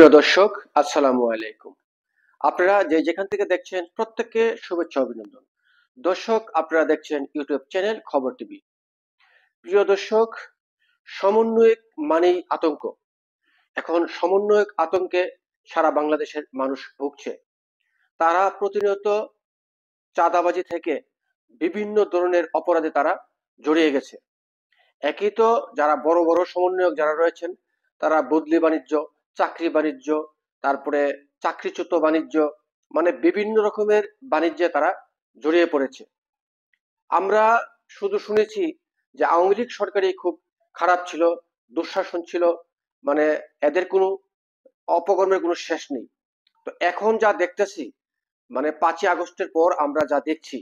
প্রিয় দর্শক, আসসালামু আলাইকুম। আপনারা যেখান থেকে দেখছেন প্রত্যেককে শুভেচ্ছা অভিনন্দন। দর্শক, আপনারা দেখছেন ইউটিউব চ্যানেল খবর টিভি। প্রিয় দর্শক, সমন্বয়ক মানেই আতঙ্ক। এখন সমন্বয়ক আতঙ্কে সারা বাংলাদেশের মানুষ ভুগছে। তারা প্রতিনিয়ত চাঁদাবাজি থেকে বিভিন্ন ধরনের অপরাধে তারা জড়িয়ে গেছে। একই তো যারা বড় বড় সমন্বয়ক যারা রয়েছেন, তারা বদলি বাণিজ্য, চাকরি বাণিজ্য, তারপরে চাকরিচ্যুত বাণিজ্য, মানে বিভিন্ন রকমের বাণিজ্যে তারা জড়িয়ে পড়েছে। আমরা শুধু শুনেছি যে আওয়ামী লীগ সরকারই খুব খারাপ ছিল, দুঃশাসন ছিল, মানে এদের কোনো অপকর্মের কোনো শেষ নেই। তো এখন যা দেখতেছি, মানে 5ই আগস্টের পর আমরা যা দেখছি,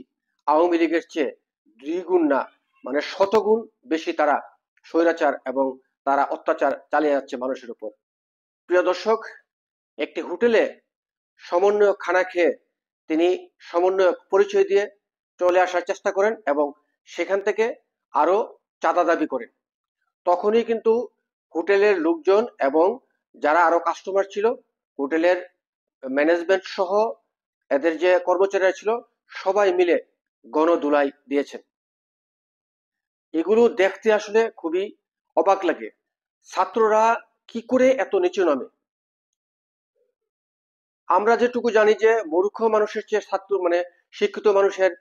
আওয়ামী লীগের চেয়ে দ্বিগুণ না, মানে শতগুণ বেশি তারা স্বৈরাচার এবং তারা অত্যাচার চালিয়ে যাচ্ছে মানুষের উপর। প্রিয় দর্শক, একটি হোটেলে সমন্বয়ক খানা খেয়ে তিনি সমন্বয়ক পরিচয় দিয়ে চলে আসার চেষ্টা করেন এবং সেখান থেকে আরো চাঁদা দাবি করেন। তখনই কিন্তু হোটেলের লোকজন এবং যারা আরো কাস্টমার ছিল, হোটেলের ম্যানেজমেন্ট সহ এদের যে কর্মচারীরা ছিল, সবাই মিলে গণধুলাই দিয়েছেন। এগুলো দেখতে আসলে খুবই অবাক লাগে। ছাত্ররা কি করে এত নিচু নামে? আমরা যেটুকু জানি যে মূর্খ মানুষের চেয়ে ছাত্র মানে শিক্ষিত মানুষের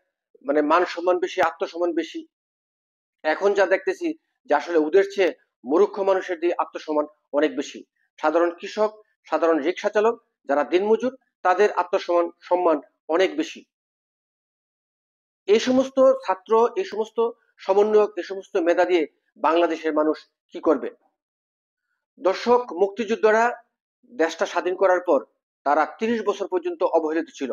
মানে মান সম্মান বেশি, আত্মসম্মান বেশি। এখন যা দেখতেছি যে আসলে ওদের চেয়ে মূর্খ মানুষের দিয়ে আত্মসম্মান অনেক বেশি। সাধারণ কৃষক, সাধারণ রিক্সা চালক, যারা দিনমজুর, তাদের সম্মান অনেক বেশি। এই সমস্ত ছাত্র, এই সমস্ত সমন্বয়ক, এই সমস্ত মেধা দিয়ে বাংলাদেশের মানুষ কি করবে? দর্শক, মুক্তিযোদ্ধারা দেশটা স্বাধীন করার পর তারা 30 বছর পর্যন্ত অবহেলিত ছিল।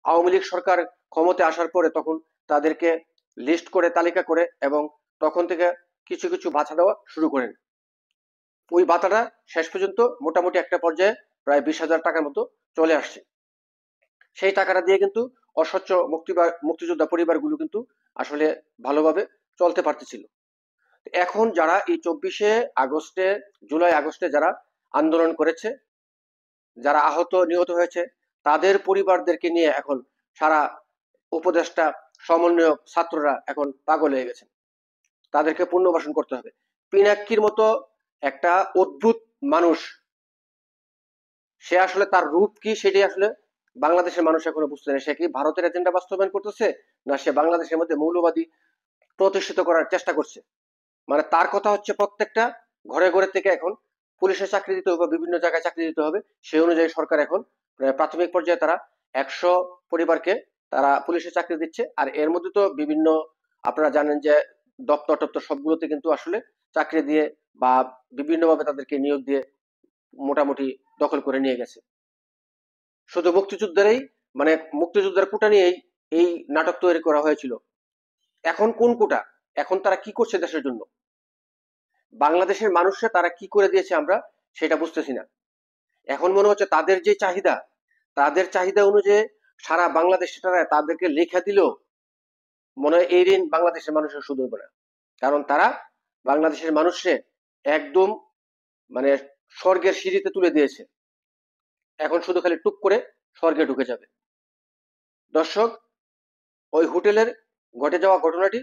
আওয়ামী লীগ সরকার ক্ষমতায় আসার পরে তখন তাদেরকে লিস্ট করে, তালিকা করে, এবং তখন থেকে কিছু কিছু ভাতা দেওয়া শুরু করেন। ওই ভাতাটা শেষ পর্যন্ত মোটামুটি একটা পর্যায়ে প্রায় 20,000 টাকার মতো চলে আসছে। সেই টাকাটা দিয়ে কিন্তু অসচ্ছল মুক্তিযোদ্ধা পরিবারগুলো কিন্তু আসলে ভালোভাবে চলতে পারতেছিল। এখন যারা এই 24শে আগস্টে, জুলাই আগস্টে যারা আন্দোলন করেছে, যারা আহত নিহত হয়েছে, তাদের পরিবারদেরকে নিয়ে এখন সারা উপদেষ্টা, সমন্বয়ক, ছাত্ররা এখন পাগল হয়ে গেছে। তাদেরকে পুনর্বাসন করতে হবে। পিনাক্কির মতো একটা অদ্ভুত মানুষ, সে আসলে তার রূপ কি সেটি আসলে বাংলাদেশের মানুষ এখনো বুঝতে নেই। সে কি ভারতের এজেন্ডা বাস্তবায়ন করতেছে, না সে বাংলাদেশের মধ্যে মৌলবাদী প্রতিষ্ঠিত করার চেষ্টা করছে? মানে তার কথা হচ্ছে প্রত্যেকটা ঘরে ঘরে থেকে এখন পুলিশের চাকরি দিতে হবে, বিভিন্ন জায়গায় চাকরি দিতে হবে। সেই অনুযায়ী সরকার এখন প্রাথমিক পর্যায়ে তারা 100 পরিবারকে তারা পুলিশের চাকরি দিচ্ছে। আর এর মধ্যে তো বিভিন্ন, আপনারা জানেন যে দপ্তর টপ্তর সবগুলোতে কিন্তু আসলে চাকরি দিয়ে বা বিভিন্নভাবে তাদেরকে নিয়োগ দিয়ে মোটামুটি দখল করে নিয়ে গেছে। শুধু মুক্তিযুদ্ধেরই, মানে মুক্তিযুদ্ধের কোটা নিয়েই এই নাটক তৈরি করা হয়েছিল। এখন কোন কোটা? এখন তারা কি করছে দেশের জন্য? বাংলাদেশের মানুষরা তারা কি করে দিয়েছে আমরা সেটা বুঝতেছি না। এখন মনে হচ্ছে তাদের যে চাহিদা, তাদের চাহিদা অনুযায়ী সারা বাংলাদেশে তারা তাদেরকে লেখা দিল, মনে হয় এই ঋণ বাংলাদেশের মানুষের শোধ হবে না। কারণ তারা বাংলাদেশের মানুষকে একদম মানে স্বর্গের সিঁড়িতে তুলে দিয়েছে। এখন শুধু খালি টুক করে স্বর্গে ঢুকে যাবে। দর্শক, ওই হোটেলের ঘটে যাওয়া ঘটনাটি